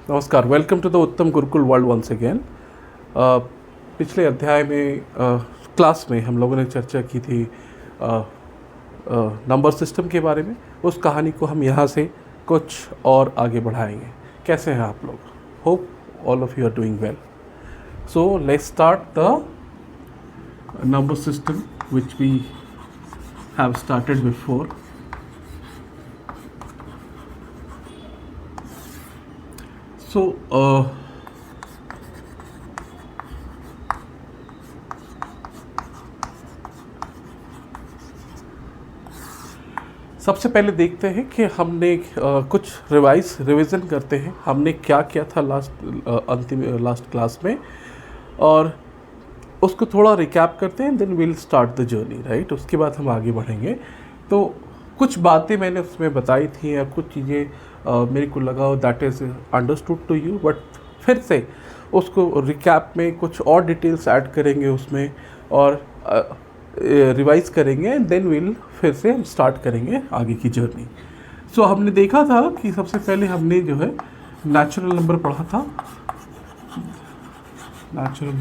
नमस्कार, welcome to the उत्तम Gurukul world once again. पिछले अध्याय में क्लास में हम लोगों ने चर्चा की थी नंबर सिस्टम के बारे में। उस कहानी को हम यहाँ से कुछ और आगे बढ़ाएंगे। कैसे हैं आप लोग? Hope all of you are doing well. So let's start the number system which we have started before. So, सबसे पहले देखते हैं कि हमने कुछ रिवीजन करते हैं हमने क्या किया था लास्ट क्लास में, और उसको थोड़ा रिकैप करते हैं। Then will start the journey, right. उसके बाद हम आगे बढ़ेंगे। तो कुछ बातें मैंने उसमें बताई थी या कुछ चीज़ें मेरे को लगा that is understood to you, but फिर से उसको रिकैप में कुछ और डिटेल्स ऐड करेंगे उसमें और रिवाइज करेंगे एंड देन विल फिर से हम स्टार्ट करेंगे आगे की जर्नी। सो हमने देखा था कि सबसे पहले हमने जो है नेचुरल नंबर पढ़ा था। Natural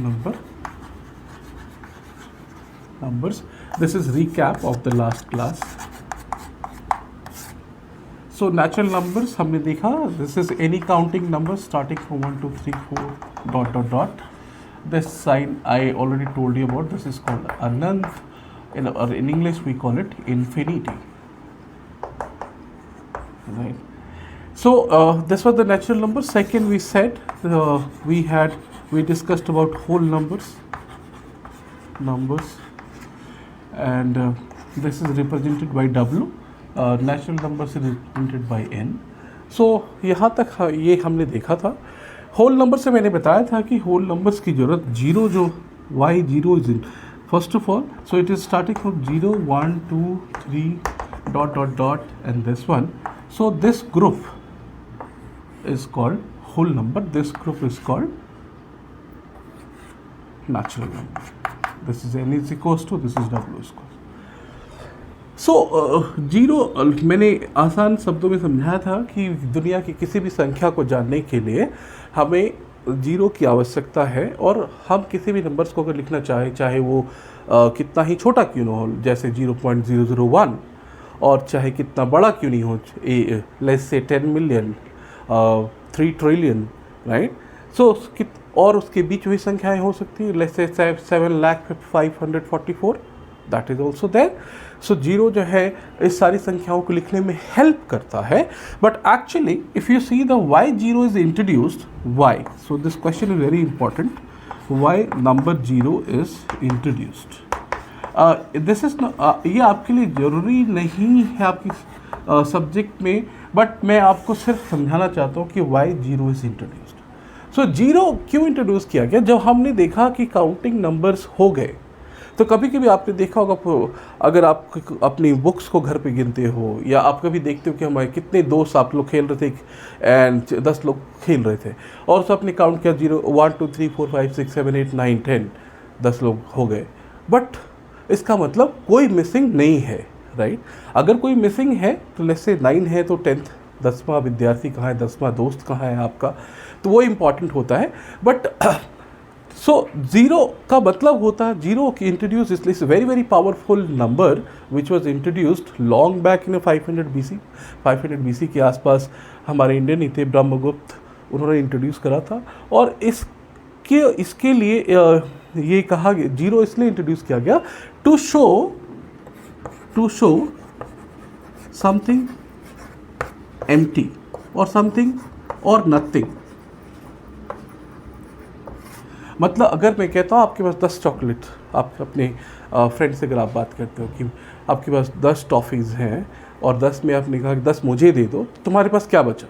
numbers, this is recap of the last class. So natural numbers हमने देखा, this is any counting number starting from 1 2 3 4 dot dot dot. This sign I already told you about. This is called anant, or in English we call it infinity, right? So this was the natural number. Second, we said we discussed about whole numbers, and this is represented by W. Natural numbers is represented by N. So यहाँ तक ये हमने देखा था। Whole number से मैंने बताया था कि होल नंबर्स की ज़रूरत जीरो, जो why zero is in first of all, so it is starting from 0 1 2 3 dot dot dot and this one. So this group is called whole number, this group is called natural number. This is N is equals to, this is W is equal. So zero मैंने आसान शब्दों में समझाया था कि दुनिया की किसी भी संख्या को जानने के लिए हमें जीरो की आवश्यकता है, और हम किसी भी नंबर्स को अगर लिखना चाहे वो कितना ही छोटा क्यों ना हो, जैसे 0.001, और चाहे कितना बड़ा क्यों नहीं हो, let's say 10 million, 3 trillion, right. सो और उसके बीच वही संख्याएं हो सकती है, let's say 7,05,544, that is also there. So zero जो है इस सारी संख्याओं को लिखने में हेल्प करता है, but actually if you see the why zero is introduced, why, so this question is very important, why number zero is introduced. This is ये आपके लिए ज़रूरी नहीं है आपकी सब्जेक्ट में, बट मैं आपको सिर्फ समझाना चाहता हूँ कि why zero is introduced. So zero क्यों इंट्रोड्यूस किया गया? जब हमने देखा कि काउंटिंग नंबर्स हो गए, तो कभी कभी आपने देखा होगा, अगर आप अपनी बुक्स को घर पे गिनते हो, या आप कभी देखते हो कि हमारे कितने दोस्त आप लोग खेल रहे थे एंड 10 लोग खेल रहे थे, और उसको आपने काउंट किया 0 1 2 3 4 5 6 7 8 9 10, 10 लोग हो गए, बट इसका मतलब कोई मिसिंग नहीं है, राइट। अगर कोई मिसिंग है तो लेट्स से 9 है तो 10th 10वां विद्यार्थी कहाँ है, 10वां दोस्त कहाँ है आपका, तो वो इम्पॉर्टेंट होता है। बट सो जीरो का मतलब होता है, जीरो की introduce is very very powerful number which was introduced long back in 500 BC। 500 BC के आसपास हमारे इंडियन ही थे, ब्रह्मगुप्त, उन्होंने इंट्रोड्यूस करा था। और इसके लिए ये कहा गया, जीरो इसलिए इंट्रोड्यूस किया गया टू शो समथिंग एम्प्टी और समथिंग और नथिंग। मतलब अगर मैं कहता हूँ आपके पास 10 चॉकलेट, आप अपने फ्रेंड से अगर आप बात करते हो कि आपके पास 10 टॉफ़ीज़ हैं और 10 में आपने कहा कि 10 मुझे दे दो, तो तुम्हारे पास क्या बचा?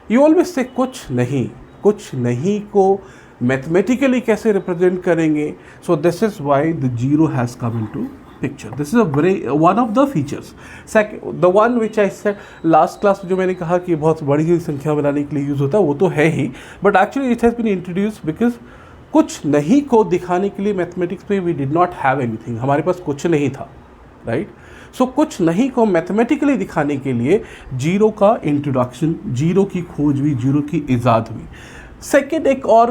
यू ऑलवेज से कुछ नहीं को मैथमेटिकली कैसे रिप्रेजेंट करेंगे? So this is why the zero has come into picture. This is one of the features. Second, the one which I said last class में, जो मैंने कहा कि बहुत बड़ी हुई संख्या बनाने के लिए यूज़ होता है, वो तो है ही, but actually it has been introduce because कुछ नहीं को दिखाने के लिए मैथमेटिक्स में we did not have anything, हमारे पास कुछ नहीं था, राइट। सो कुछ नहीं को मैथमेटिकली दिखाने के लिए जीरो का इंट्रोडक्शन, जीरो की खोज हुई, जीरो की ईजाद हुई। सेकेंड एक और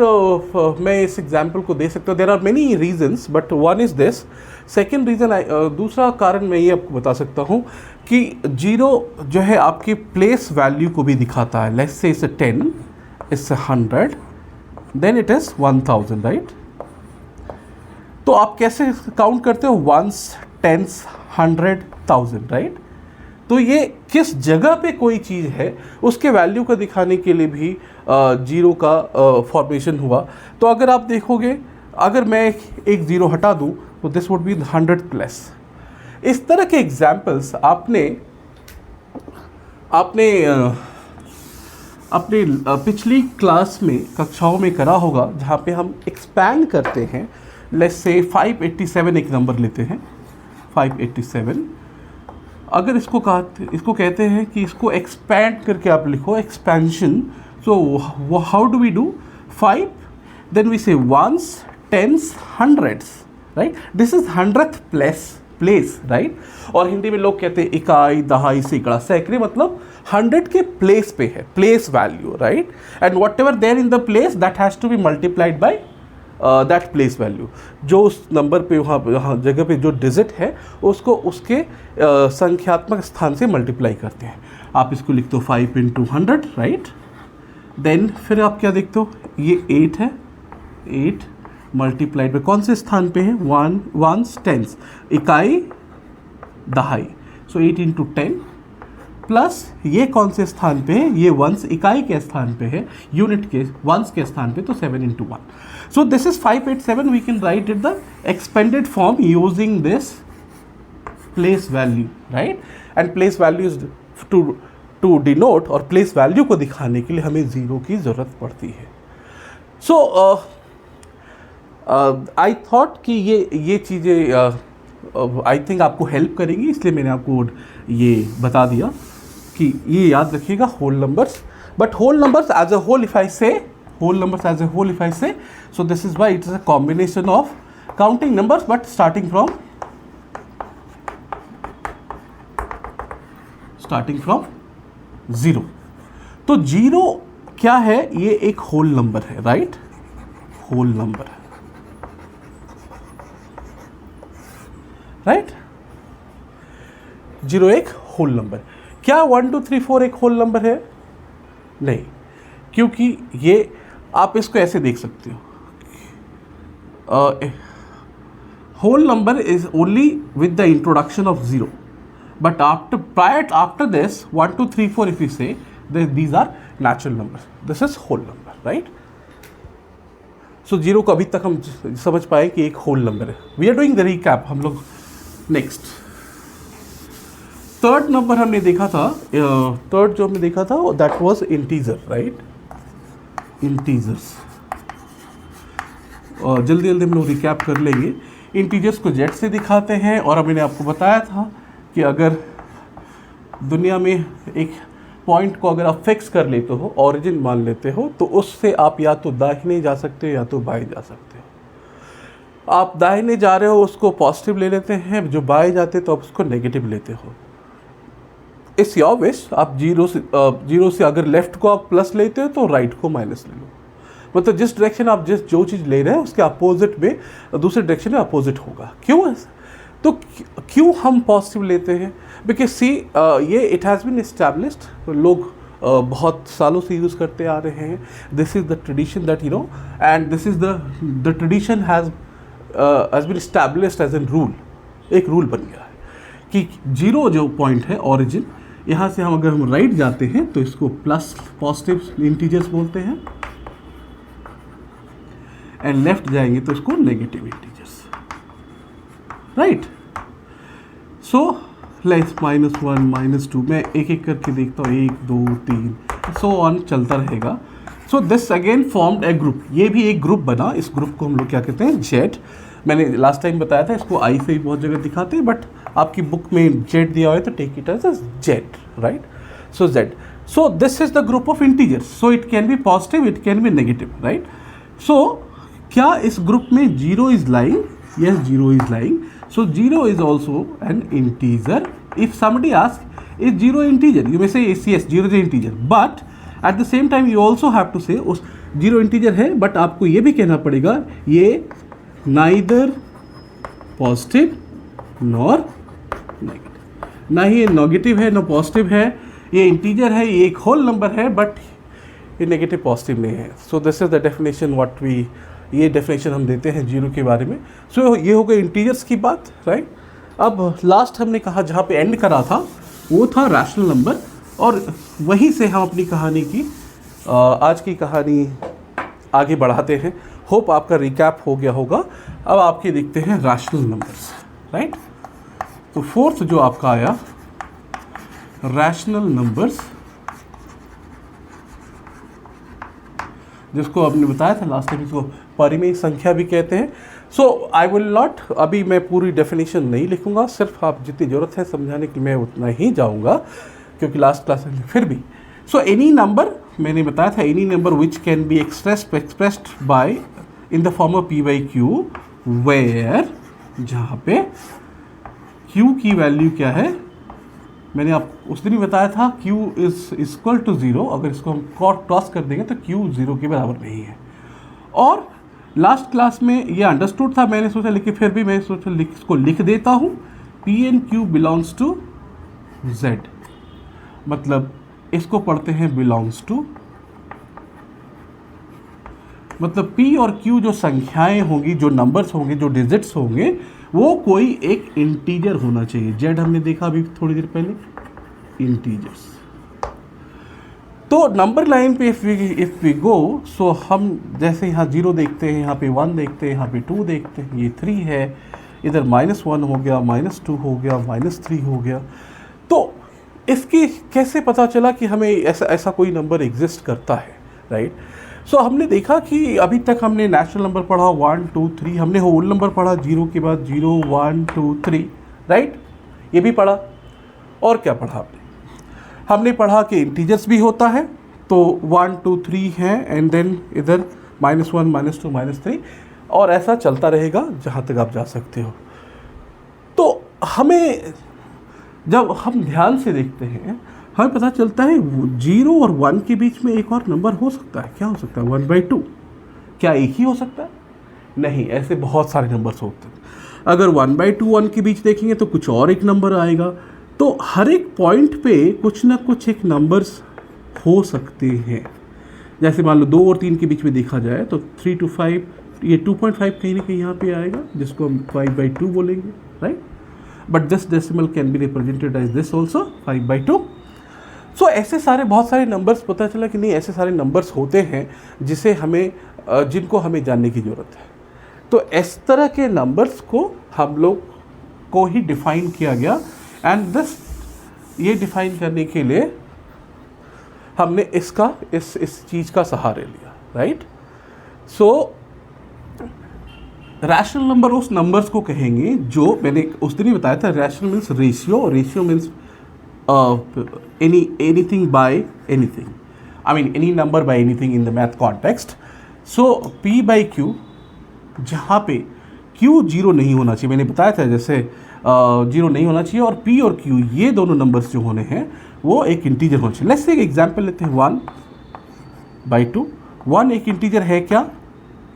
मैं इस एग्जाम्पल को दे सकता हूँ, there are many reasons but one is this. Second reason दूसरा कारण मैं ये आपको बता सकता हूँ कि जीरो जो है आपकी प्लेस वैल्यू को भी दिखाता है। Let's say it's 10, it's 100, then it is 1000, right. तो आप कैसे काउंट करते हो? Ones, tens, 100, 1000, right. तो ये किस जगह पे कोई चीज़ है उसके वैल्यू को दिखाने के लिए भी जीरो का फॉर्मेशन हुआ। तो अगर आप देखोगे, अगर मैं एक ज़ीरो हटा दूं तो दिस वुड बी 100 प्लस। इस तरह के एग्जाम्पल्स आपने अपने पिछली क्लास में, कक्षाओं में करा होगा, जहाँ पे हम एक्सपैंड करते हैं। लेट्स से 587 एक नंबर लेते हैं, 587। अगर इसको कहते हैं कि इसको एक्सपैंड करके आप लिखो, expansion. So how do we do? 5, then we say ones, tens, hundreds, right. This is 100th place, right. और हिंदी में लोग कहते हैं इकाई, दहाई, सैकड़ा, सैकड़े, मतलब 100 के प्लेस पे है, place value, right. And whatever there in the place that has to be multiplied by that place value. जो उस नंबर पे वहाँ जगह पे जो डिजिट है उसको उसके संख्यात्मक स्थान से मल्टीप्लाई करते हैं। आप इसको लिखते हो 5 × 100, राइट। देन फिर आप क्या देखते हो? ये 8 है, 8 मल्टीप्लाइड बाई कौन से स्थान पे है? 1, वंस, टेंस, इकाई, दहाई। सो 8 × 10 प्लस ये कौन से स्थान पे है? ये वंस इकाई के स्थान पे है, यूनिट के वंस के स्थान पे, तो 7 × 1। So this is 587। We can write it the expanded form using this place value, right. And place value is to denote, और प्लेस वैल्यू को दिखाने के लिए हमें ज़ीरो की ज़रूरत पड़ती है। सो आई थॉट कि ये चीज़ें आई थिंक आपको हेल्प करेंगी, इसलिए मैंने आपको ये बता दिया कि ये याद रखिएगा whole numbers. But whole numbers as a whole if I say, so this is why it is a combination of counting numbers but starting from 0। तो जीरो क्या है? ये एक होल नंबर है, राइट। होल नंबर है, right. Zero एक whole number. क्या 1 2 3 4 एक होल नंबर है? नहीं, क्योंकि ये आप इसको ऐसे देख सकते हो, whole number is only with the introduction of zero, but after this 1 2 3 4 if you say these are natural numbers, this is whole number, right। so zero को अभी तक हम समझ पाए कि एक होल नंबर है। We are doing the recap. हम लोग नेक्स्ट थर्ड नंबर हमने देखा था, थर्ड जो हमने देखा था that was integer, right. Integers जल्दी हम लोग रिकैप कर लेंगे। इंटीजर्स को जेड से दिखाते हैं, और अब मैंने आपको बताया था कि अगर दुनिया में एक पॉइंट को अगर आप फिक्स कर लेते हो, ओरिजिन मान लेते हो, तो उससे आप या तो दाहिने जा सकते हो या तो बाएं जा सकते हो। आप दाहिने जा रहे हो उसको पॉजिटिव ले लेते हैं, जो बाएं जाते तो आप उसको नेगेटिव लेते हो। It's your wish. आप जीरो से अगर लेफ्ट को आप प्लस लेते हो तो राइट को माइनस ले लो। मतलब जिस डायरेक्शन आप जो चीज़ ले रहे हैं उसके अपोजिट में दूसरे डायरेक्शन में अपोजिट होगा। क्यों? तो क्यों हम पॉजिटिव लेते हैं? बिकॉज सी ये इट हैज़ बीन एस्टैब्लिश्ड, लोग बहुत सालों से यूज़ करते आ रहे हैं। This is the tradition that you know, and this is the tradition has been established as an rule. एक रूल बन गया है कि जीरो जो पॉइंट है ओरिजिन, यहाँ से अगर हम राइट जाते हैं तो इसको प्लस पॉजिटिव इंटीजर्स बोलते हैं, एंड लेफ्ट जाएंगे तो इसको negative integers, right. So let's -1 -2 मैं एक एक करके देखता हूँ, 1 2 3 सो ऑन चलता रहेगा। So this again formed A group. ये भी एक ग्रुप बना। इस ग्रुप को हम लोग क्या कहते हैं? जेड। मैंने लास्ट टाइम बताया था, इसको आई से भी बहुत जगह दिखाते हैं, बट आपकी बुक में जेड दिया हुआ है तो take it as Z, right. So Z. So this is the group of integers. So it can be positive, it can be negative, right. So क्या इस ग्रुप में zero is lying? Yes, zero is lying. So 0 is also an integer. If somebody asks, is 0 integer? You may say yes, 0 is an integer. But at the same time you also have to say उस 0 integer है, but आपको ये भी कहना पड़ेगा ये neither positive nor negative, ना ही ये नेगेटिव है ना पॉजिटिव है, ये इंटीजर है, ये एक होल नंबर है, बट ये नेगेटिव पॉजिटिव नहीं है. So this is the definition what we, ये डेफिनेशन हम देते हैं जीरो के बारे में. सो ये हो गई इंटीजर्स की बात, राइट. अब लास्ट हमने कहा जहाँ पे एंड करा था वो था रैशनल नंबर, और वहीं से हम अपनी कहानी की आज की कहानी आगे बढ़ाते हैं. होप आपका रिकैप हो गया होगा. अब आपके देखते हैं रैशनल नंबर्स, राइट. तो फोर्थ जो आपका आया रैशनल नंबर्स, जिसको आपने बताया था लास्ट टाइम, इसको परिमेय संख्या भी कहते हैं. सो आई विल नॉट, अभी मैं पूरी डेफिनेशन नहीं लिखूंगा, सिर्फ आप जितनी ज़रूरत है समझाने की मैं उतना ही जाऊंगा, क्योंकि लास्ट क्लास में फिर भी. सो एनी नंबर, मैंने बताया था any number which can be expressed by in the form of P by Q, where, जहाँ पे क्यू की वैल्यू क्या है, मैंने आप उस दिन ही बताया था q इज इक्वल टू 0. अगर इसको हम क्रॉस कर देंगे तो q 0 के बराबर नहीं है. और लास्ट क्लास में ये अंडरस्टूड था, मैंने सोचा, लेकिन फिर भी मैं सोचा इसको लिख देता हूँ. p and q belongs to z, मतलब इसको पढ़ते हैं बिलोंग्स टू, मतलब p और q जो संख्याएं होंगी, जो नंबर्स होंगे, जो डिजिट्स होंगे, वो कोई एक इंटीजर होना चाहिए. जेड हमने देखा अभी थोड़ी देर पहले, इंटीजर्स. तो नंबर लाइन पे इफ वी गो, सो हम जैसे यहाँ 0 देखते हैं, यहाँ पे 1 देखते हैं, यहाँ पे 2 देखते हैं, ये 3 है, इधर -1 हो गया, -2 हो गया, -3 हो गया. तो इसकी कैसे पता चला कि हमें ऐसा कोई नंबर एग्जिस्ट करता है, राइट. सो हमने देखा कि अभी तक हमने नेचुरल नंबर पढ़ा 1 2 3, हमने होल नंबर पढ़ा 0 के बाद 0 1 2 3, राइट. ये भी पढ़ा. और क्या पढ़ा हमने पढ़ा कि इंटीजर्स भी होता है, तो 1 2 3 है, एंड देन इधर -1 -2 -3, और ऐसा चलता रहेगा जहाँ तक आप जा सकते हो. तो हमें जब हम ध्यान से देखते हैं, हमें पता चलता है 0 और 1 के बीच में एक और नंबर हो सकता है. क्या हो सकता है? 1/2. क्या एक ही हो सकता है? नहीं, ऐसे बहुत सारे नंबर्स होते हैं. अगर 1/2 1 के बीच देखेंगे तो कुछ और एक नंबर आएगा. तो हर एक पॉइंट पे कुछ ना कुछ एक नंबर्स हो सकते हैं. जैसे मान लो 2 और 3 के बीच में देखा जाए तो 3 to 5, ये 2.5 कहीं ना कहीं यहाँ पे आएगा, जिसको हम 5/2 बोलेंगे, right. But this decimal can be represented as this also, 5/2. सो ऐसे सारे बहुत सारे नंबर्स, पता चला कि नहीं ऐसे सारे नंबर्स होते हैं जिसे हमें जिनको हमें जानने की ज़रूरत है. तो इस तरह के नंबर्स को हम लोग को ही डिफ़ाइन किया गया, एंड दिस, ये डिफ़ाइन करने के लिए हमने इसका इस चीज़ का सहारा लिया, राइट. सो रैशनल नंबर उस नंबर्स को कहेंगे जो मैंने उस दिन ही बताया था. Rational means ratio, ratio means anything by anything, I mean any number by anything in the math context. So p by q, जहाँ पे q 0 नहीं होना चाहिए, मैंने बताया था जैसे 0 नहीं होना चाहिए, और p और q ये दोनों नंबर्स जो होने हैं वो एक इंटीजर होना चाहिए. लेट्स से एक एग्जाम्पल लेते हैं, 1/2. 1 एक इंटीजर है क्या?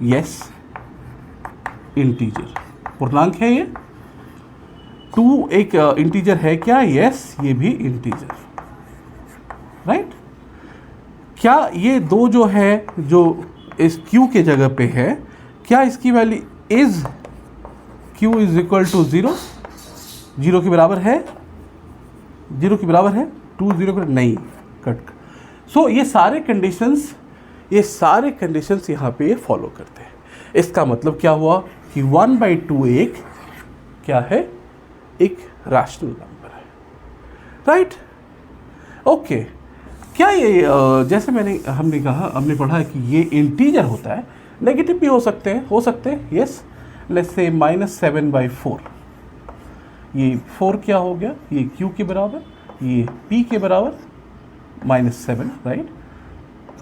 यस, इंटीजर, पूर्णांक है ये. 2 एक इंटीजर है क्या? यस, ये भी इंटीजर, राइट. क्या ये दो जो है, जो इस q के जगह पे है, क्या इसकी value is q is equal to 0, 0 के बराबर है? 0 के बराबर है? 2 0 के नहीं, कट. सो ये सारे कंडीशंस यहाँ पे फॉलो करते हैं. इसका मतलब क्या हुआ कि 1/2 एक क्या है? एक रैशनल नंबर है, राइट. ओके. क्या ये जैसे हमने पढ़ा है कि ये इंटीजर होता है, नेगेटिव भी हो सकते हैं, यस. लेट्स से -7/4, ये 4 क्या हो गया? ये q के बराबर, ये p के बराबर, -7, राइट.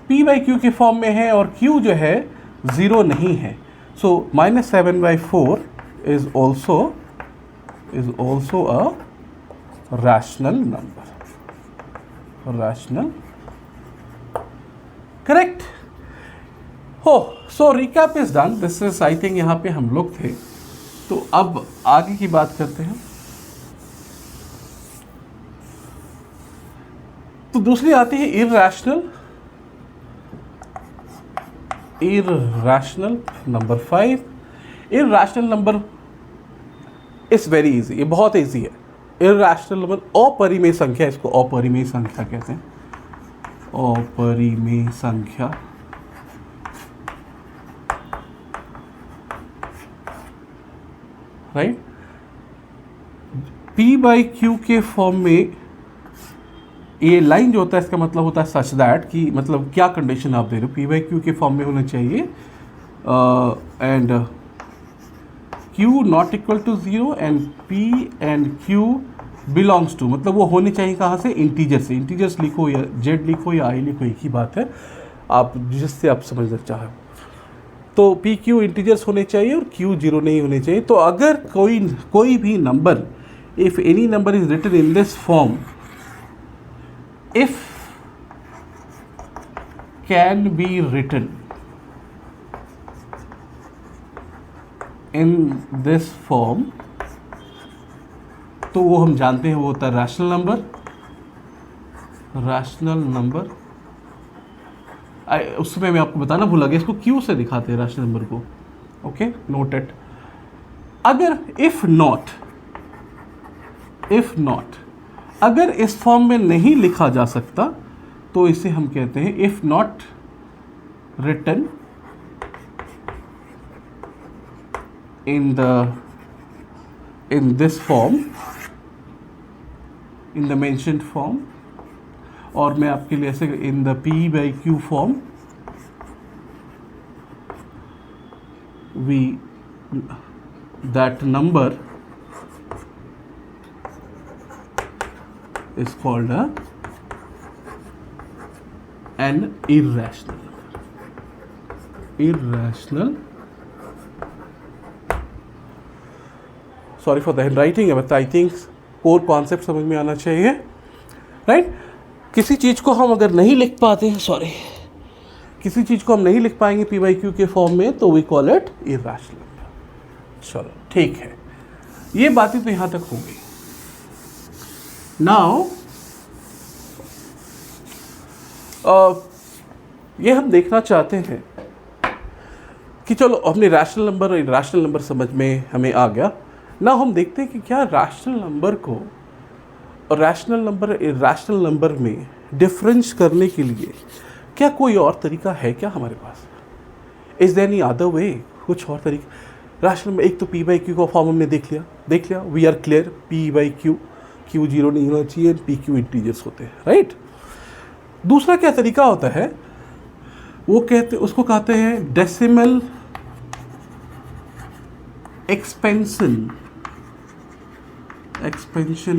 p/q के फॉर्म में है, और q जो है 0 नहीं है. सो -7/4 is also is also a rational number. Rational, correct? Oh, so recap is done. This is, I think, यहाँ पे हम लोग थे, तो अब आगे की बात करते हैं। तो दूसरी आती है irrational. Irrational number 5. irrational number is very easy, ये बहुत इजी है। irrational नंबर अपरिमेय संख्या, इसको अपरिमेय संख्या कहते हैं, अपरिमेय संख्या। राइट, p बाई क्यू के फॉर्म में ये लाइन जो होता है इसका मतलब होता है सच दैट, कि मतलब क्या कंडीशन आप दे रहे हो, p बाई क्यू के फॉर्म में होना चाहिए and q not equal to 0 and p and q belongs to, मतलब वो होने चाहिए कहाँ से, इंटीजर से। इंटीजर्स लिखो या z लिखो या i लिखो, एक ही बात है, आप जिससे आप समझना चाहें। तो p q इंटीजर्स होने चाहिए और q 0 नहीं होने चाहिए। तो अगर कोई भी नंबर, if any number is written in this form, if can be written in this form, तो वो हम जानते हैं वो होता है रैशनल नंबर। रैशनल नंबर, उसमें मैं आपको बताना भूला गया, इसको क्यू से दिखाते हैं रैशनल नंबर को। Okay, note it. अगर इफ नॉट अगर इस फॉर्म में नहीं लिखा जा सकता तो इसे हम कहते हैं if not written in this form, in the mentioned form, और मैं आपके लिए ऐसे in the p by Q form, we that number is called an irrational number. Irrational. Sorry for the handwriting, but I think core concept समझ में आना चाहिए, right? किसी चीज़ को हम अगर नहीं लिख पाते हैं, किसी चीज़ को हम नहीं लिख पाएंगे p बाई क्यू के फॉर्म में, तो we call it irrational number. चलो ठीक है, ये बातें तो यहाँ तक हो गई। नाउ ये हम देखना चाहते हैं कि चलो हमने रैशनल नंबर और इरैशनल नंबर समझ में हमें आ गया। ना हम देखते हैं कि क्या रैशनल नंबर को और रैशनल नंबर इरैशनल नंबर में डिफरेंस करने के लिए क्या कोई और तरीका है क्या हमारे पास? Is there any other way? कुछ और तरीका रैशनल में, एक तो p बाई क्यू का फॉर्म हमने देख लिया, we are clear, p by Q, q 0 नहीं होना चाहिए, p q इंटीजर्स होते हैं, राइट। दूसरा क्या तरीका होता है, वो उसको कहते हैं decimal expansion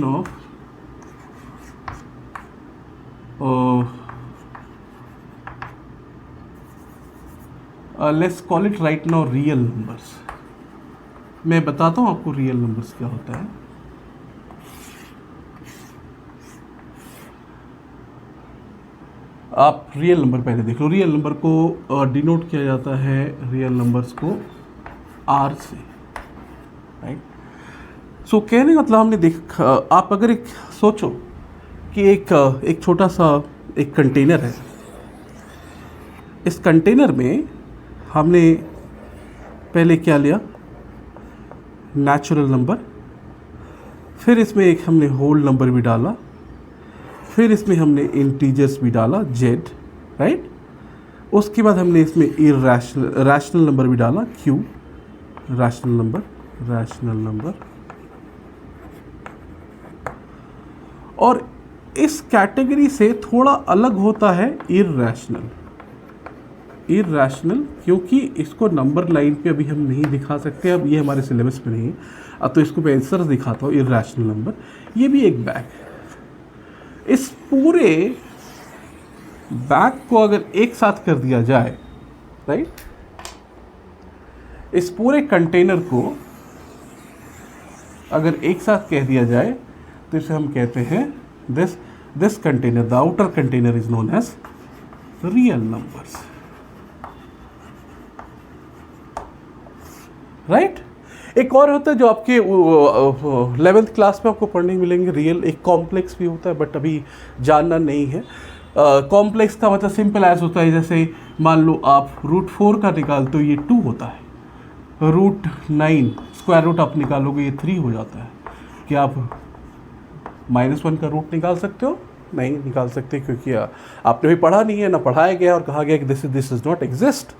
of let's call it right now real numbers. मैं बताता हूँ आपको रियल नंबर्स क्या होता है। आप रियल नंबर पहले देख लो। रियल नंबर को डिनोट किया जाता है, रियल नंबर्स को आर से, राइट। सो कहने का मतलब हमने आप अगर एक सोचो कि एक छोटा सा एक कंटेनर है, इस कंटेनर में हमने पहले क्या लिया, नेचुरल नंबर, फिर इसमें एक हमने होल नंबर भी डाला, फिर इसमें हमने इंटीजर्स भी डाला z, राइट। उसके बाद हमने इसमें रैशनल नंबर भी डाला q, रैशनल नंबर। और इस कैटेगरी से थोड़ा अलग होता है इरैशनल, क्योंकि इसको नंबर लाइन पे अभी हम नहीं दिखा सकते, अब ये हमारे सिलेबस में नहीं है। अब तो इसको मैं आंसर दिखाता हूँ। इरैशनल नंबर, ये भी एक बैग है। इस पूरे बैग को अगर एक साथ कर दिया जाए, राइट, इस पूरे कंटेनर को अगर एक साथ कह दिया जाए तो इसे हम कहते हैं this container, the outer container is known as real numbers, right. एक और होता है जो आपके 11th क्लास में आपको पढ़ने मिलेंगे, रियल। एक कॉम्प्लेक्स भी होता है, बट अभी जानना नहीं है। कॉम्प्लेक्स का मतलब सिंपल एज होता है, जैसे मान लो आप √4 का निकालते हो, ये 2 होता है। √9 स्क्वायर रूट आप निकालोगे, ये 3 हो जाता है। क्या आप -1 का रूट निकाल सकते हो? नहीं निकाल सकते, क्योंकि आपने भी पढ़ा नहीं है, ना पढ़ाया गया और कहा गया कि this is not exist,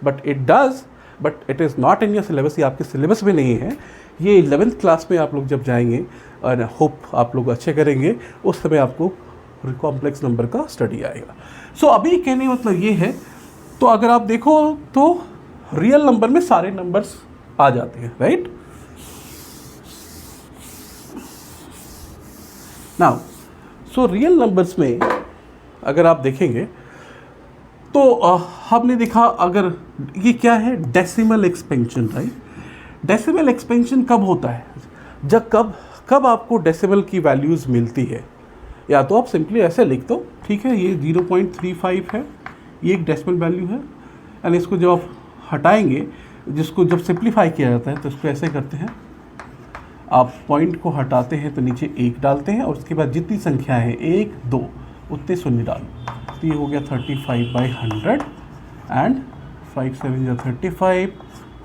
but it does, but it is not in your syllabus. ये आपके सिलेबस में नहीं है। ये 11th क्लास में आप लोग जब जाएंगे, और होप आप लोग अच्छे करेंगे, उस समय आपको कॉम्प्लेक्स नंबर का स्टडी आएगा। सो अभी कहने मतलब ये है, तो अगर आप देखो तो रियल नंबर में सारे नंबर्स आ जाते हैं, right. Now so real numbers में अगर आप देखेंगे तो हमने देखा, अगर ये क्या है, decimal expansion, right. Decimal expansion कब होता है? जब कब आपको डेसिमल की वैल्यूज़ मिलती है, या तो आप सिंपली ऐसे लिख दो, ठीक है, ये 0.35 है, ये एक डेसिमल वैल्यू है, एंड इसको जब आप हटाएंगे, जिसको जब सिंप्लीफाई किया जाता है तो इसको ऐसे करते हैं, आप पॉइंट को हटाते हैं तो नीचे 1 डालते हैं, और उसके बाद जितनी संख्या है 1 2 उतने शून्य डालो, तो ये हो गया 35/100 एंड 5 7 या 35,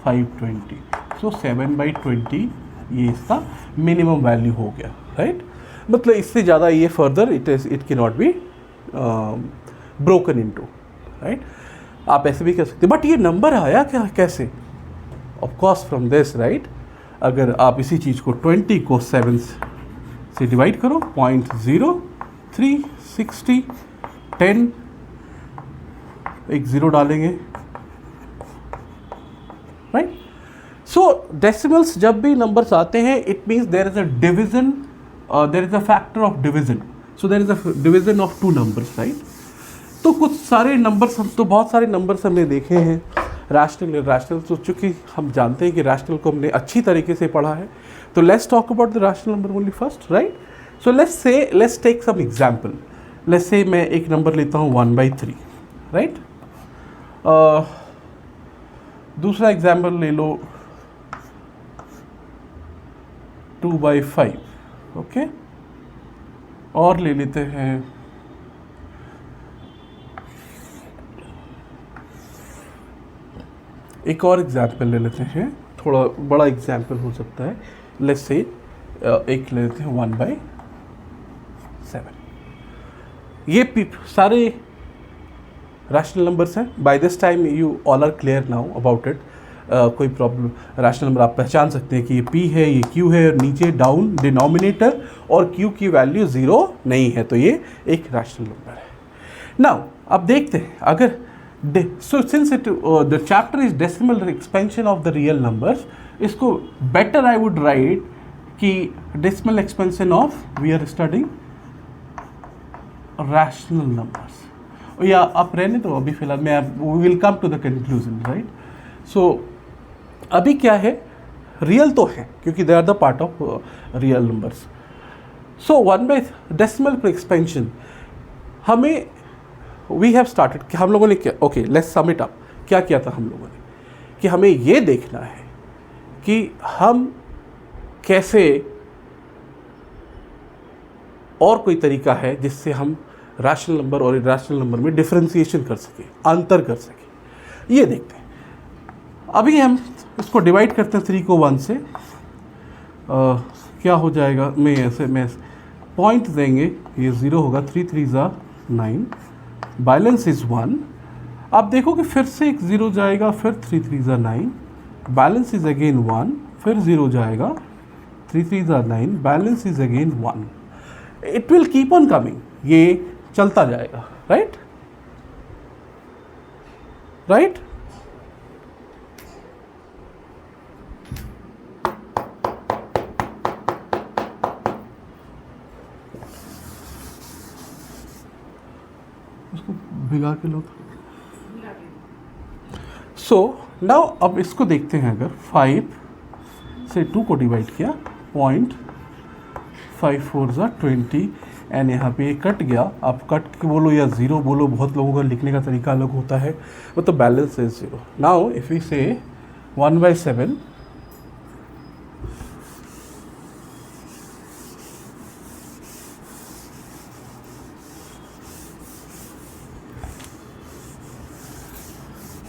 520, सो 7/20 ये इसका मिनिमम वैल्यू हो गया, राइट। मतलब इससे ज़्यादा ये further it can not be broken into, right. आप ऐसे भी कर सकते हैं, बट ये नंबर आया क्या, कैसे? Of course from this, right. अगर आप इसी चीज़ को 20 को 7 से डिवाइड करो, 0.0360 10, एक 0 डालेंगे, राइट। सो डेसिमल्स जब भी नंबर्स आते हैं, it means there is a division, there is a factor of division, so there is a division of 2 numbers, right. तो कुछ सारे नंबर्स, हम तो बहुत सारे नंबर्स हमने देखे हैं, रैशनल, तो चूँकि हम जानते हैं कि रैशनल को हमने अच्छी तरीके से पढ़ा है, तो let's talk about the rational number only first, right. So let's take some example. Let's say मैं एक नंबर लेता हूँ 1/3, राइट। दूसरा एग्जाम्पल ले लो 2/5, ओके। और ले लेते हैं एक और एग्जाम्पल ले लेते हैं, थोड़ा बड़ा एग्जाम्पल हो सकता है। लेट्स से एक ले लेते हैं 1/7। ये सारे रैशनल नंबर्स हैं। By this time you all are clear now about it. कोई प्रॉब्लम, रैशनल नंबर आप पहचान सकते हैं कि ये p है, ये q है, और नीचे डाउन डिनोमिनेटर और q की वैल्यू 0 नहीं है, तो ये एक रैशनल नंबर है। नाउ अब देखते हैं, अगर so since the chapter is decimal expansion of the real numbers, इसको better I would write कि decimal expansion of, we are studying rational numbers, या आप रहने दो अभी फिलहाल, मैं we will come to the conclusion, right। so अभी क्या है, रियल तो है क्योंकि they are the part of real numbers। so 1/decimal expansion हमें वी हैव स्टार्टेड कि हम लोगों ने क्या, okay let's sum it up, क्या किया था हम लोगों ने, कि हमें ये देखना है कि हम कैसे, और कोई तरीका है जिससे हम रैशनल नंबर और इरैशनल नंबर में डिफरेंशिएशन कर सकें, अंतर कर सकें, ये देखते हैं। अभी हम इसको डिवाइड करते हैं 3 को 1 से, क्या हो जाएगा, मैं पॉइंट देंगे, ये 0 होगा, 3 3 9, बैलेंस इज 1। आप देखो कि फिर से एक 0 जाएगा, फिर 3 3 9, बैलेंस इज अगेन 1, फिर 0 जाएगा, 3 3 9, balance is again 1। It will keep on coming, ये चलता जाएगा, राइट राइट। भिगा के लो। सो नाउ अब इसको देखते हैं, अगर 5 से 2 को डिवाइड किया 0.54 ज़ा 20 एंड यहाँ पे ये कट गया, आप कट के बोलो या ज़ीरो बोलो, बहुत लोगों का लिखने का तरीका अलग होता है, वो तो balance is zero. Now if we say 1/7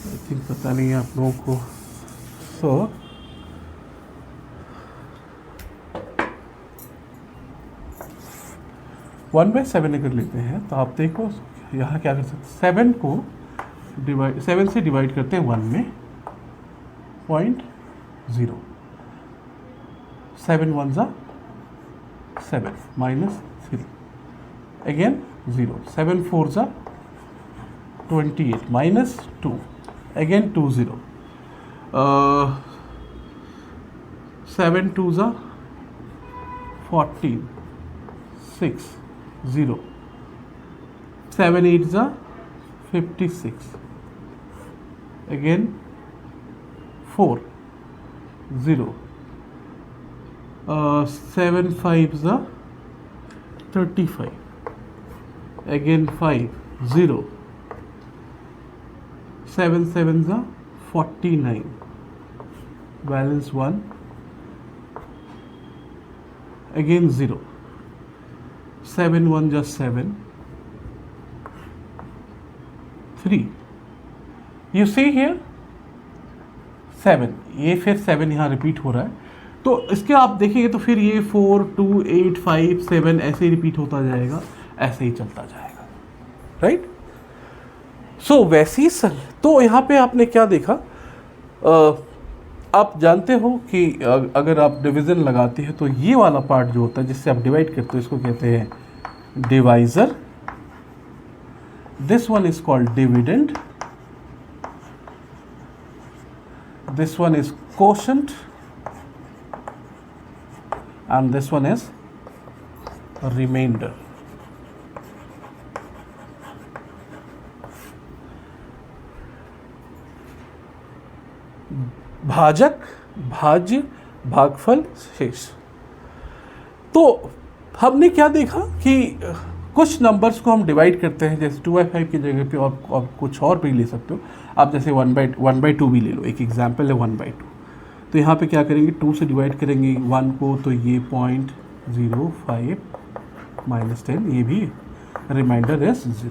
I think पता नहीं है आप लोगों को. सो 1/7 अगर लेते हैं तो आप देखो यहाँ क्या कर सकते हैं, 7 को डिवाइड 7 से डिवाइड करते हैं 1 में 0.0, 7 1 ज़ा 7 -3 अगेन 0, 7 4 ज़ा 28 -2 अगेन 2 0, 7 2 ज़ा 14 6 0, 7 8 ज़ा 56 again 4 0, 7 5 ज़ा 35 again 5 0, 7 7 ज़ा 49 balance 1 again 0, 7 1 just 7 3. You see here 7, ये फिर 7 यहाँ रिपीट हो रहा है, तो इसके आप देखेंगे तो फिर ये 4 2 8 5 7 ऐसे ही रिपीट होता जाएगा, ऐसे ही चलता जाएगा, राइट. सो वैसी तो यहाँ पे आपने क्या देखा, आप जानते हो कि अगर आप डिवीज़न लगाते हैं तो ये वाला पार्ट जो होता है जिससे आप डिवाइड करते हो इसको कहते हैं divisor. This one is called dividend, this one is quotient and this one is remainder. भाजक, भाज्य, भागफल, शेष. तो हमने क्या देखा कि कुछ नंबर्स को हम डिवाइड करते हैं, जैसे 2/5 की जगह पे आप कुछ और भी ले सकते हो. आप जैसे 1/2 भी ले लो, एक एग्जांपल है 1/2. तो यहाँ पे क्या करेंगे, 2 से डिवाइड करेंगे 1 को, तो ये 0.05 -10, ये भी रिमाइंडर है 0.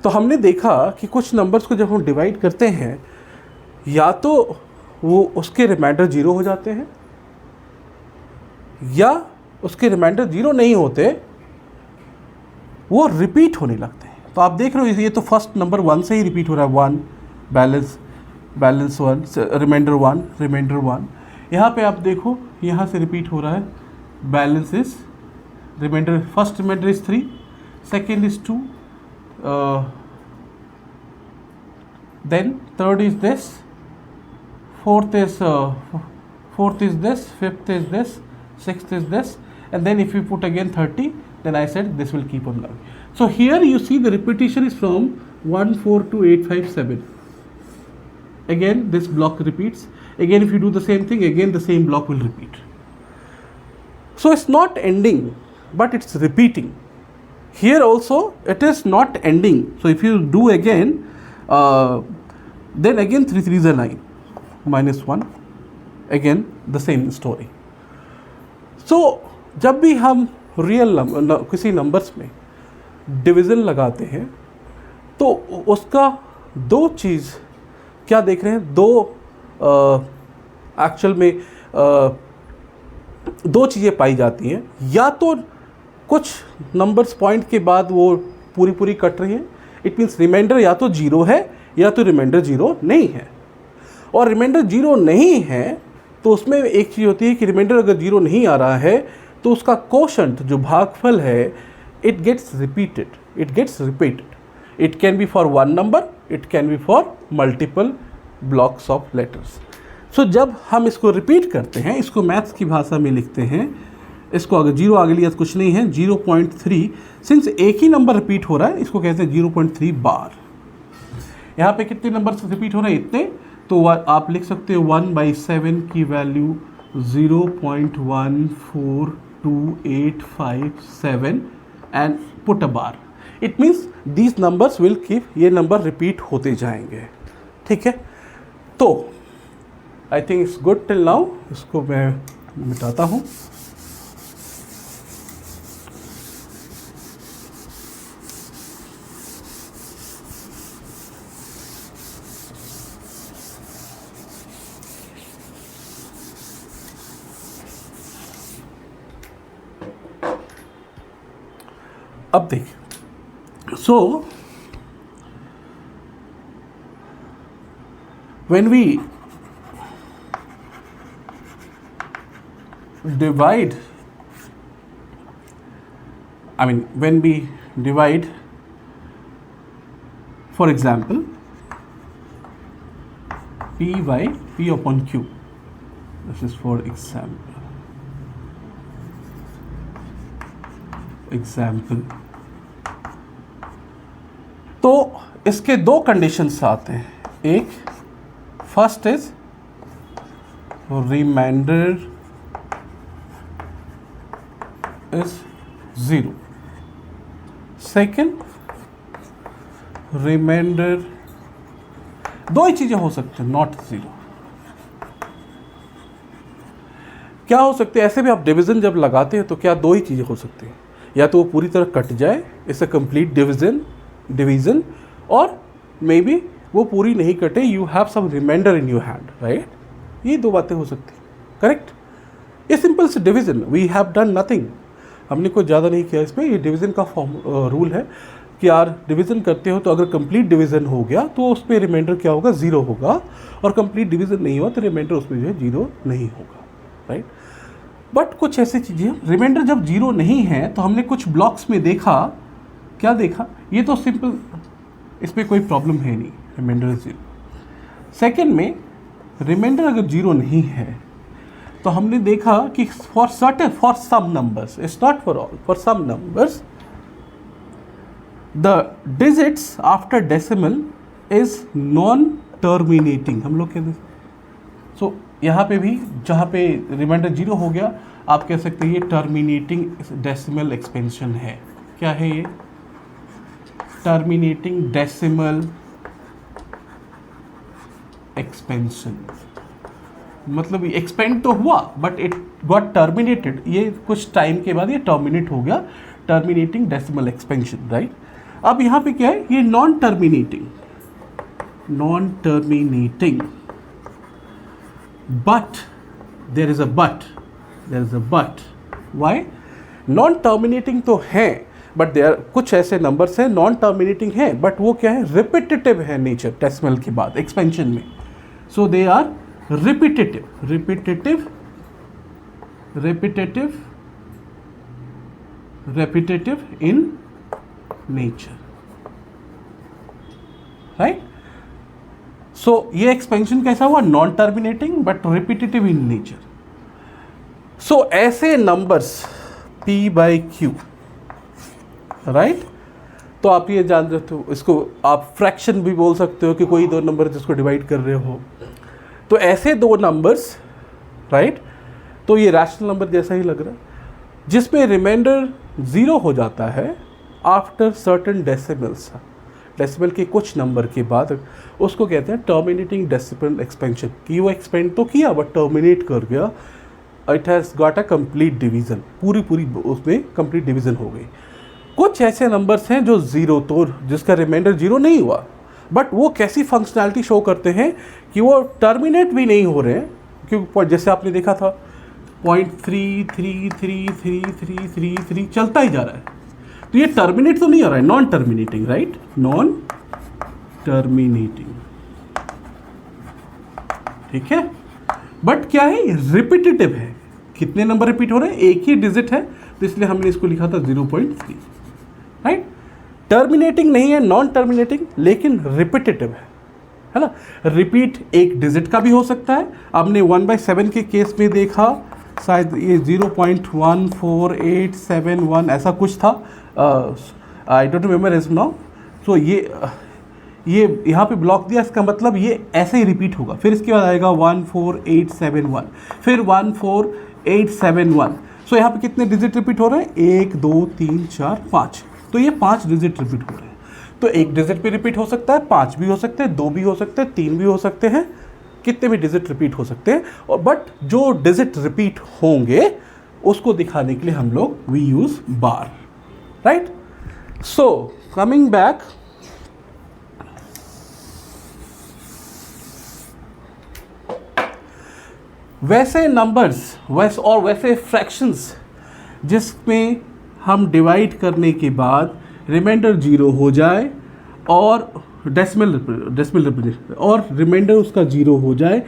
तो हमने देखा कि कुछ नंबर्स को जब हम डिवाइड करते हैं या तो वो उसके रिमाइंडर 0 हो जाते हैं या उसके रिमाइंडर 0 नहीं होते, वो रिपीट होने लगते हैं. तो आप देख रहे हो ये तो फर्स्ट नंबर 1 से ही रिपीट हो रहा है, 1 बैलेंस 1, रिमाइंडर 1, रिमाइंडर 1. यहाँ पे आप देखो यहाँ से रिपीट हो रहा है, balance is remainder, first remainder is 3, second is 2, then third is this, fourth is this, fifth is this, sixth is this, and then if you put again 30, then I said this will keep on going. So here you see the repetition is from 1 4 to 8 5 7. Again this block repeats, again if you do the same thing, again the same block will repeat. So it's not ending but it's repeating. Here also it is not ending, so if you do again then again 3 3s are 9 -1, again the same story. So जब भी हम real किसी numbers में division लगाते हैं तो उसका दो चीज़ क्या देख रहे हैं, एक्चुअल में दो चीज़ें पाई जाती हैं. या तो कुछ नंबर्स पॉइंट के बाद वो पूरी कट रही हैं, इट मीन्स रिमाइंडर या तो 0 है या तो रिमाइंडर 0 नहीं है. और रिमाइंडर 0 नहीं है तो उसमें एक चीज़ होती है कि रिमाइंडर अगर 0 नहीं आ रहा है तो उसका कोशंट जो भागफल है it gets repeated, it can be for one number, it can be for multiple blocks of letters. So जब हम इसको रिपीट करते हैं, इसको मैथ्स की भाषा में लिखते हैं, इसको अगर 0 आगे लिया तो कुछ नहीं है, 0.3, सिंस एक ही नंबर रिपीट हो रहा है इसको कहते हैं 0.3 बार. यहाँ पे कितने नंबर रिपीट हो रहे हैं, इतने, तो आप लिख सकते हो 1/7 की value 0.14285 and put a bar. It means these numbers will keep, ये नंबर रिपीट होते जाएंगे. ठीक है, तो I think it's good till now. इसको मैं मिटाता हूँ. अब देखिए, सो when we divide, when we divide, for example, P by P upon Q, this is for example. तो इसके दो कंडीशंस आते हैं. एक, first is remainder is 0. Second, remainder, दो ही चीजें हो सकती हैं, नॉट 0. क्या हो सकती है? ऐसे भी आप डिवीजन जब लगाते हैं तो क्या दो ही चीजें हो सकती हैं, या तो वो पूरी तरह कट जाए, इट्स अ कंप्लीट डिवीजन, और मे बी वो पूरी नहीं कटे, you have some remainder in your hand, right. ये दो बातें हो सकती हैं, करेक्ट. ये सिंपल से division, we have done nothing, हमने कुछ ज़्यादा नहीं किया इसमें. ये डिवीजन का रूल है कि यार डिवीजन करते हो तो अगर कंप्लीट डिवीजन हो गया तो उस पर रिमाइंडर क्या होगा, 0 होगा, और कंप्लीट डिवीजन नहीं हुआ तो रिमाइंडर उसमें जो है 0 नहीं होगा, राइट. बट कुछ ऐसी चीज़ें, रिमाइंडर जब 0 नहीं है तो हमने कुछ ब्लॉक्स में देखा, क्या देखा, ये तो सिंपल, इस पर कोई प्रॉब्लम है नहीं, रिमाइंडर 0. सेकेंड में रिमाइंडर अगर 0 नहीं है तो हमने देखा कि for some numbers, it's not for all, for some numbers the digits after decimal is non terminating, हम लोग कहते हैं. सो यहाँ पे भी जहाँ पे रिमाइंडर 0 हो गया, आप कह सकते हैं ये टर्मिनेटिंग डेसिमल एक्सपेंशन है. क्या है ये? Terminating decimal expansion. मतलब एक्सपेंड तो हुआ बट इट गॉट टर्मिनेटेड, ये कुछ टाइम के बाद ये टर्मिनेट हो गया, टर्मिनेटिंग डेसिमल एक्सपेंशन, राइट. अब यहाँ पे क्या है, ये non terminating, but there is a but. Why? Non terminating तो है, बट देयर कुछ ऐसे नंबर्स हैं नॉन टर्मिनेटिंग है, बट वो क्या है, रिपीटेटिव है नेचर डेसिमल के बाद एक्सपेंशन में. So they are repetitive in nature, right. so ये एक्सपेंशन कैसा हुआ, non terminating but repetitive in nature. So ऐसे numbers P by Q, right. तो आप ये जान रहे हो, इसको आप फ्रैक्शन भी बोल सकते हो कि कोई दो नंबर जिसको डिवाइड कर रहे हो. तो ऐसे दो नंबर्स, राइट, तो ये रैशनल नंबर जैसा ही लग रहा है, जिसमें रिमाइंडर 0 हो जाता है आफ्टर सर्टेन डेसिमल्स, डेसिमल के कुछ नंबर के बाद, उसको कहते हैं टर्मिनेटिंग डेसिमल एक्सपेंशन. कि वो एक्सपेंड तो किया बट टर्मिनेट कर गया, it has got a complete division, पूरी उसमें कंप्लीट डिवीज़न हो गई. कुछ ऐसे नंबर्स हैं जो 0, तो जिसका रिमाइंडर 0 नहीं हुआ, बट वो कैसी फंक्शनैलिटी शो करते हैं कि वो टर्मिनेट भी नहीं हो रहे हैं, क्योंकि जैसे आपने देखा था 0.333333 चलता ही जा रहा है, तो ये टर्मिनेट तो नहीं हो रहा है, non terminating, right, non terminating. ठीक है, बट क्या है, रिपीटेटिव है. कितने नंबर रिपीट हो रहे हैं, एक ही डिजिट है, तो इसलिए हमने इसको लिखा था 0.3, राइट. टर्मिनेटिंग नहीं है, नॉन टर्मिनेटिंग, लेकिन रिपीटेटिव है ना. रिपीट एक डिजिट का भी हो सकता है. आपने 1/7 के केस में देखा, शायद ये 0.14871 ऐसा कुछ था, I don't remember as now. So ये यहाँ पे ब्लॉक दिया, इसका मतलब ये ऐसे ही रिपीट होगा। फिर इसके बाद आएगा 14871, फिर 14871। सो यहाँ पे कितने डिजिट रिपीट हो रहे हैं? 1 2 3 4 5। तो ये 5 डिजिट रिपीट हो रहे हैं। तो एक डिजिट भी रिपीट हो सकता है, 5 भी हो सकते हैं, 2 भी हो सकते हैं, 3 भी हो सकते हैं, कितने भी डिजिट रिपीट हो सकते हैं। और बट जो डिजिट रिपीट होंगे उसको दिखाने के लिए हम लोग we use bar, right. So coming back, वैसे नंबर्स वैसे फ्रैक्शंस जिसमें हम डिवाइड करने के बाद रिमाइंडर 0 हो जाए और डेसिमल रिप्रेजेंट और रिमाइंडर उसका 0 हो जाए,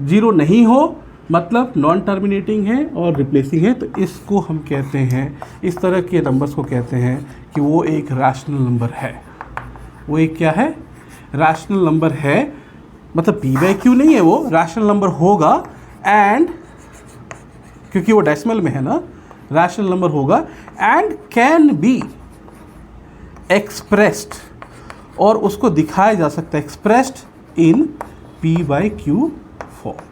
0 नहीं हो मतलब नॉन टर्मिनेटिंग है और रिप्लेसिंग है, तो इसको हम कहते हैं, इस तरह के नंबर्स को कहते हैं कि वो एक रैशनल नंबर है। वो एक क्या है? रैशनल नंबर है। मतलब p/q नहीं है, वो रैशनल नंबर होगा एंड क्योंकि वो डेसिमल में है ना, रैशनल नंबर होगा एंड कैन बी एक्सप्रेस्ड, और उसको दिखाया जा सकता है एक्सप्रेस्ड इन p/q फॉर्म।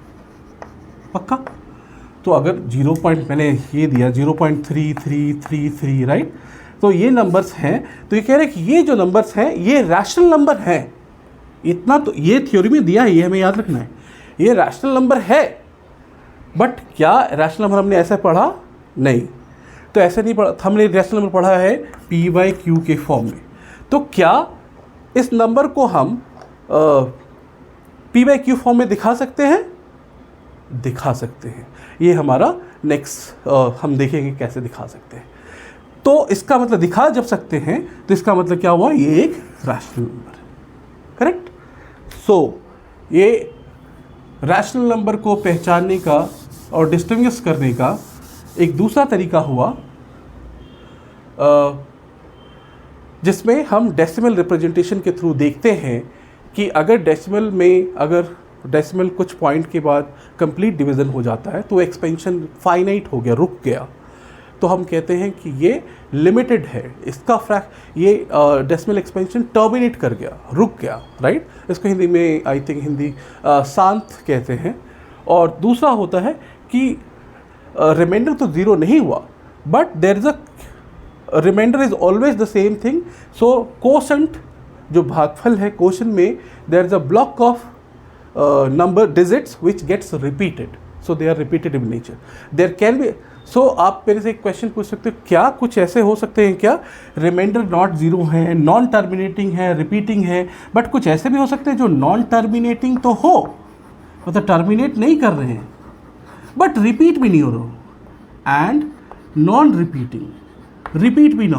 पक्का? तो अगर 0 पॉइंट मैंने ये दिया 0.3333, राइट, तो ये नंबर्स हैं, तो ये कह रहे हैं कि ये जो नंबर्स हैं ये रैशनल नंबर हैं। इतना तो ये थ्योरी में दिया है, ये हमें याद रखना है, ये रैशनल नंबर है। बट क्या रैशनल नंबर हमने ऐसे पढ़ा? नहीं, तो ऐसे नहीं पढ़ा, हमने रैशनल नंबर पढ़ा है p/q के फॉर्म में। तो क्या इस नंबर को हम p/q फॉर्म में दिखा सकते हैं? दिखा सकते हैं। ये हमारा नेक्स्ट हम देखेंगे कैसे दिखा सकते हैं। तो इसका मतलब दिखा जब सकते हैं तो इसका मतलब क्या हुआ? ये एक रैशनल नंबर है, करेक्ट। सो ये रैशनल नंबर को पहचानने का और डिस्टिंग्विश करने का एक दूसरा तरीका हुआ जिसमें हम डेसिमल रिप्रेजेंटेशन के थ्रू देखते हैं कि अगर डेसिमल कुछ पॉइंट के बाद कंप्लीट डिवीज़न हो जाता है तो एक्सपेंशन फाइनाइट हो गया, रुक गया, तो हम कहते हैं कि ये लिमिटेड है, इसका ये डेसिमल एक्सपेंशन टर्मिनेट कर गया, रुक गया, राइट। इसको हिंदी में आई थिंक शांत कहते हैं। और दूसरा होता है कि रिमाइंडर तो 0 नहीं हुआ but there is a remainder is always the same thing. So quotient जो भागफल है, क्वोशंट में there is a block of number digits which gets repeated, so they are repetitive in nature. There can be, so आप मेरे से एक question पूछ सकते हो, क्या कुछ ऐसे हो सकते हैं क्या रिमाइंडर नॉट 0 है, नॉन टर्मिनेटिंग है, रिपीटिंग है, बट कुछ ऐसे भी हो सकते हैं जो नॉन टर्मिनेटिंग तो हो, मतलब टर्मिनेट नहीं कर रहे हैं बट रिपीट भी नहीं हो रहा, एंड नॉन रिपीटिंग, रिपीट भी ना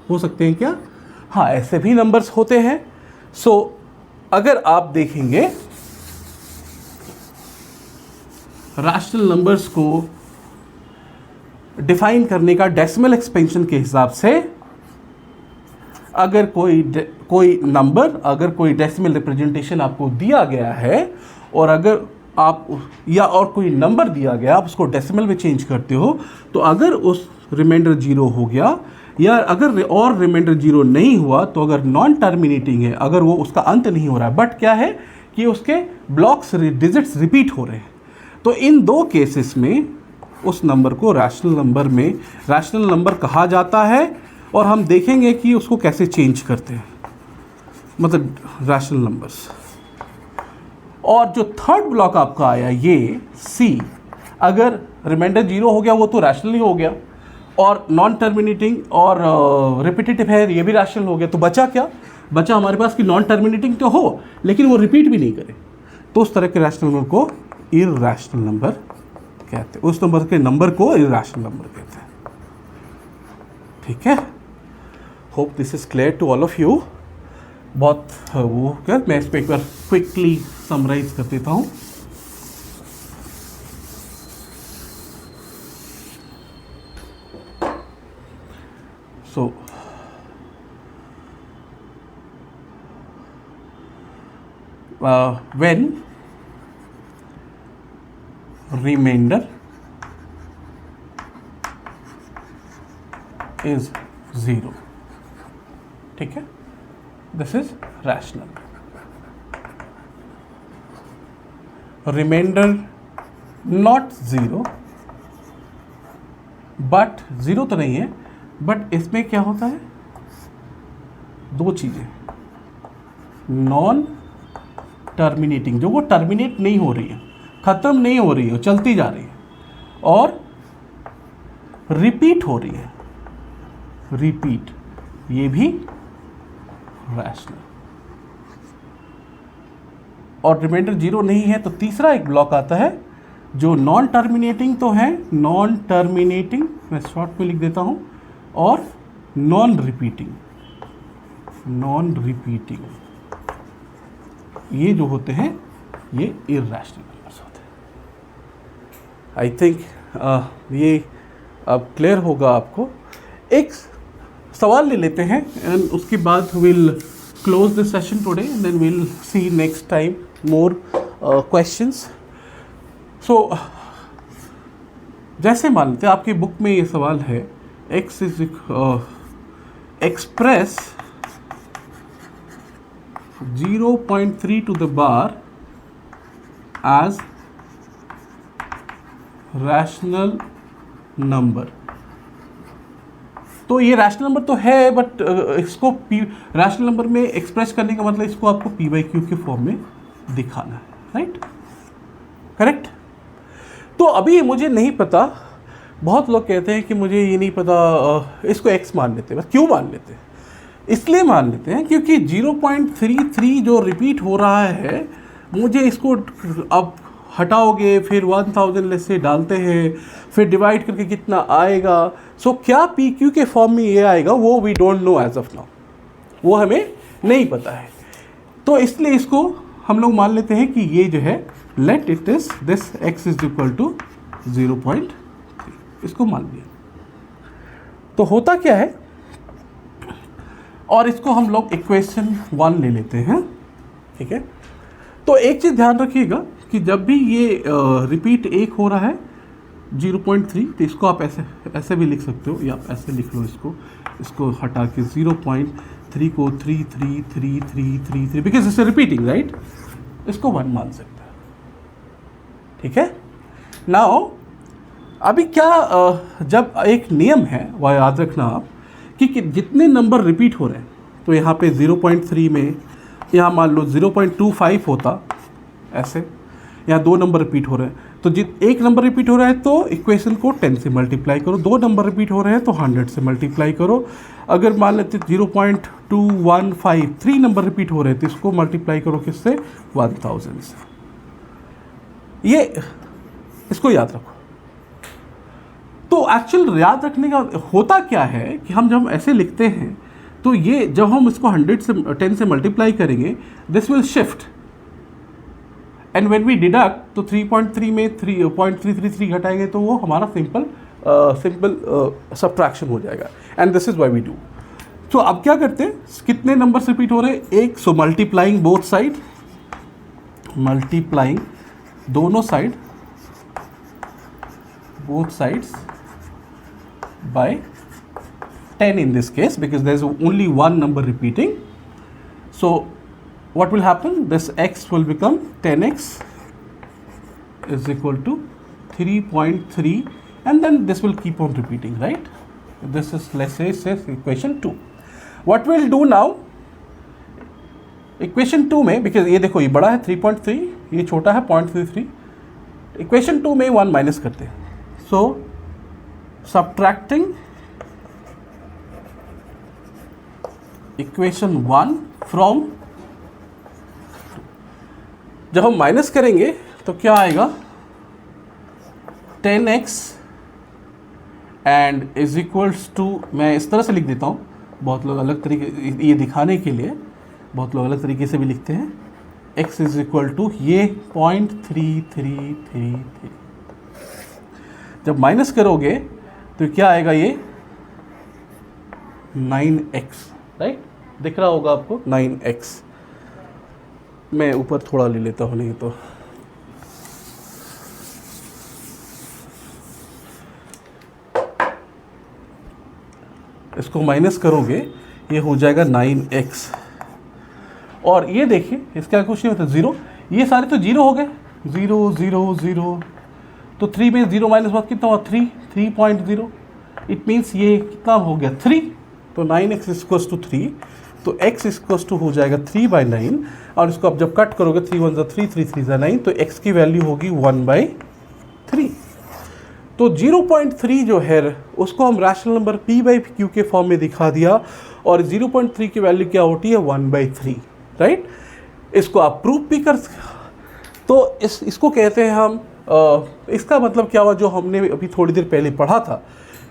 हो सकते हैं क्या? हाँ, ऐसे भी नंबर्स होते हैं। सो अगर आप देखेंगे रैशनल नंबर्स को डिफाइन करने का डेसिमल एक्सपेंशन के हिसाब से, अगर कोई नंबर, अगर कोई डेसिमल रिप्रेजेंटेशन आपको दिया गया है और अगर आप या और कोई नंबर दिया गया, आप उसको डेसिमल में चेंज करते हो, तो अगर उस रिमाइंडर 0 हो गया या अगर और रिमाइंडर 0 नहीं हुआ, तो अगर नॉन टर्मिनेटिंग है, अगर वो उसका अंत नहीं हो रहा है बट क्या है कि उसके ब्लॉक्स डिजिट्स रिपीट हो रहे हैं, तो इन दो केसेस में उस नंबर को रैशनल नंबर कहा जाता है। और हम देखेंगे कि उसको कैसे चेंज करते हैं, मतलब रैशनल नंबर्स। और जो थर्ड ब्लॉक आपका आया ये सी, अगर रिमाइंडर 0 हो गया वो तो रैशनल ही हो गया, और नॉन टर्मिनेटिंग और रिपीटेटिव है, ये भी रैशनल हो गया। तो बचा क्या? बचा हमारे पास कि नॉन टर्मिनेटिंग तो हो लेकिन वो रिपीट भी नहीं करे, तो उस तरह के रैशनल नंबर को इरैशनल नंबर कहते हैं, उस नंबर के नंबर को इरैशनल नंबर कहते हैं। ठीक है, hope this is clear to all of you. बहुत वो क्या, मैं इस पर एक बार क्विकली समराइज कर देता हूँ। So when remainder is 0, ठीक है, this is rational. Remainder not zero, but zero तो नहीं है, बट इसमें क्या होता है, दो चीज़ें, नॉन टर्मिनेटिंग, जो वो टर्मिनेट नहीं हो रही है, ख़त्म नहीं हो रही है, चलती जा रही है, और रिपीट हो रही है, रिपीट, ये भी रैशनल. और रिमाइंडर जीरो नहीं है तो तीसरा एक ब्लॉक आता है जो नॉन टर्मिनेटिंग तो है, नॉन टर्मिनेटिंग मैं शॉर्ट में लिख देता हूँ, और नॉन रिपीटिंग, नॉन रिपीटिंग, ये जो होते हैं ये इर्रेशनल नंबर्स होते हैं. आई थिंक ये अब क्लियर होगा आपको. एक सवाल ले लेते हैं एंड उसके बाद will close this session today and then will see next time more questions. So जैसे मान लेते हैं आपकी बुक में ये सवाल है, x is express 0.3 to the bar as rational number. तो ये रैशनल नंबर तो है, बट इसको रैशनल नंबर में एक्सप्रेस करने का मतलब इसको आपको पी बाई क्यू के फॉर्म में दिखाना है, राइट, करेक्ट. तो अभी मुझे नहीं पता, बहुत लोग कहते हैं कि मुझे ये नहीं पता, इसको एक्स मान लेते हैं. बस क्यों मान लेते हैं? इसलिए मान लेते हैं क्योंकि 0.33 जो रिपीट हो रहा है, मुझे इसको अब हटाओगे, फिर 1000 लेस से डालते हैं, फिर डिवाइड करके कितना आएगा. सो क्या पी क्यू के फॉर्म में ये आएगा, वो we don't know as of now, वो हमें नहीं पता है. तो इसलिए इसको हम लोग मान लेते हैं कि ये जो है, let it is this x is equal to 0.3, इसको मान लिया. तो होता क्या है, और इसको हम लोग इक्वेशन 1 ले लेते हैं, ठीक है. तो एक चीज़ ध्यान रखिएगा कि जब भी ये रिपीट एक हो रहा है 0.3, तो इसको आप ऐसे भी लिख सकते हो, या आप ऐसे लिख लो, इसको हटा के 0.3 को 3 बिकॉज इट्स रिपीटिंग, राइट, इसको 1 मान सकते हैं, ठीक है. नाउ अभी क्या जब एक नियम है वह याद रखना आप कि जितने नंबर रिपीट हो रहे हैं, तो यहाँ पे 0.3 में, यहाँ मान लो 0.25 होता ऐसे, यहाँ 2 नंबर रिपीट हो रहे हैं, तो एक नंबर रिपीट हो रहा है तो इक्वेशन को 10 से मल्टीप्लाई करो, 2 नंबर रिपीट हो रहे हैं तो 100 से मल्टीप्लाई करो. अगर मान लेते 0.215 3 नंबर रिपीट हो रहे हैं तो इसको मल्टीप्लाई करो किससे, 1000 से. ये इसको याद रखो. तो एक्चुअल याद रखने का होता क्या है कि हम जब ऐसे लिखते हैं तो ये जब हम इसको 10 से मल्टीप्लाई करेंगे, this will shift, and when we deduct तो 3.3 में 3.333 घटाएंगे तो वो हमारा सिंपल सब्ट्रैक्शन हो जाएगा. And this is why we do. तो अब क्या करते हैं, कितने नंबर्स रिपीट हो रहे हैं, एक, सो मल्टीप्लाइंग बोथ साइड, मल्टीप्लाइंग दोनों side, both sides by 10 in this case, because there is only one number repeating. So what will happen, this x will become 10x is equal to 3.3, and then this will keep on repeating, right. This is, let's say equation 2. What we'll do now, equation 2 में, because ये देखो ये बड़ा है 3.3, ये छोटा है 0.33, equation 2 में 1 माइनस करते हैं. So subtracting equation 1 from, जब हम माइनस करेंगे तो क्या आएगा, 10x and is equals to, मैं इस तरह से लिख देता हूँ, बहुत लोग अलग तरीके, ये दिखाने के लिए बहुत लोग अलग तरीके से भी लिखते हैं, x इज इक्वल टू ये 0.3333. जब माइनस करोगे तो क्या आएगा, ये 9x, राइट, दिख रहा होगा आपको 9x. मैं ऊपर थोड़ा ले लेता हूँ, नहीं तो इसको माइनस करोगे, ये हो जाएगा 9x। और ये देखिए इसका कुछ नहीं होता, 0, ये सारे तो 0 हो गए, 0 0 0, तो 3 में 0 माइनस 1 कितना हुआ, 3, 3.0। इट मीन्स ये कितना हो गया, 3। तो 9x इक्वल्स टू 3, तो x इक्वल्स टू हो जाएगा 3/9। और इसको आप जब कट करोगे 3 1 3, 3 3 9, तो x की वैल्यू होगी 1/3। तो 0.3 जो है उसको हम रैशनल नंबर p/q के फॉर्म में दिखा दिया, और 0.3 की वैल्यू क्या होती है, 1/3, राइट। इसको आप प्रूफ भी कर, तो इसको कहते हैं हम इसका मतलब क्या हुआ, जो हमने अभी थोड़ी देर पहले पढ़ा था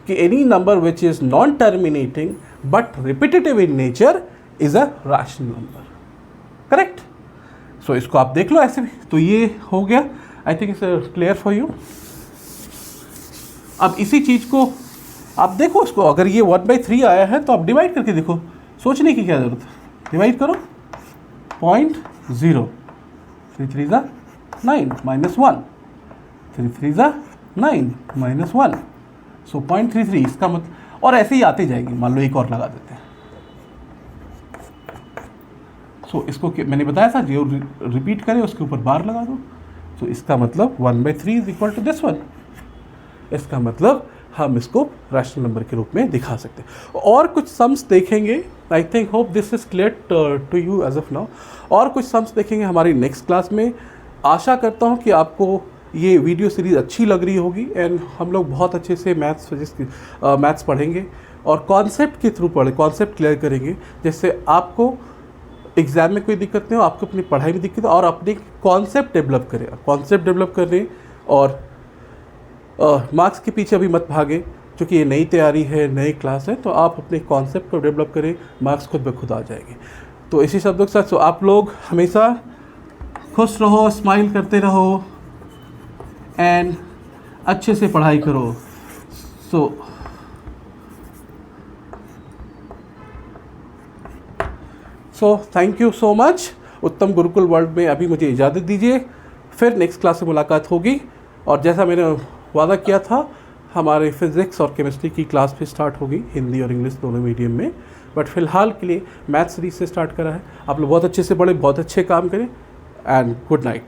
कि any number which is non terminating but repetitive in nature is a rational number, correct. So इसको आप देख लो ऐसे भी, तो ये हो गया। I think it's clear for you. अब इसी चीज़ को आप देखो, इसको अगर ये 1/3 आया है तो आप डिवाइड करके देखो, सोचने की क्या ज़रूरत है। डिवाइड करो 0.0, 3 3 9 -1, 3 3 9 -1, सो 0.33 इसका मतलब, और ऐसे ही आते जाएंगे। मान लो एक और लगा देते हैं। सो इसको मैंने बताया था जो रिपीट करे उसके ऊपर बार लगा दो, तो इसका मतलब 1/3 is equal to this one. इसका मतलब हम इसको रैशनल नंबर के रूप में दिखा सकते हैं। और कुछ सम्स देखेंगे, I think hope this is clear to you as of now. और कुछ सम्स देखेंगे हमारी नेक्स्ट क्लास में। आशा करता हूँ कि आपको ये वीडियो सीरीज़ अच्छी लग रही होगी, एंड हम लोग बहुत अच्छे से मैथ्स पढ़ेंगे और कॉन्सेप्ट के थ्रू कॉन्सेप्ट क्लियर करेंगे, जिससे आपको एग्ज़ाम में कोई दिक्कत नहीं हो, आपको अपनी पढ़ाई में दिक्कत हो, और अपने कॉन्सेप्ट डेवलप करें और मार्क्स के पीछे अभी मत भागे, क्योंकि ये नई तैयारी है, नई क्लास है, तो आप अपने कॉन्सेप्ट को डेवलप करें, मार्क्स खुद ब खुद आ जाएंगे। तो इसी शब्दों के साथ तो आप लोग हमेशा खुश रहो, स्माइल करते रहो, एंड अच्छे से पढ़ाई करो। So thank you so much. उत्तम गुरुकुल वर्ल्ड में अभी मुझे इजाज़त दीजिए, फिर नेक्स्ट क्लास में मुलाकात होगी। और जैसा मैंने वादा किया था, हमारे फिज़िक्स और केमिस्ट्री की क्लास भी स्टार्ट होगी, हिंदी और इंग्लिश दोनों मीडियम में, बट फ़िलहाल के लिए मैथ्स सीरीज से स्टार्ट करा है। आप लोग बहुत अच्छे से पढ़ें, बहुत अच्छे काम करें, एंड गुड नाइट।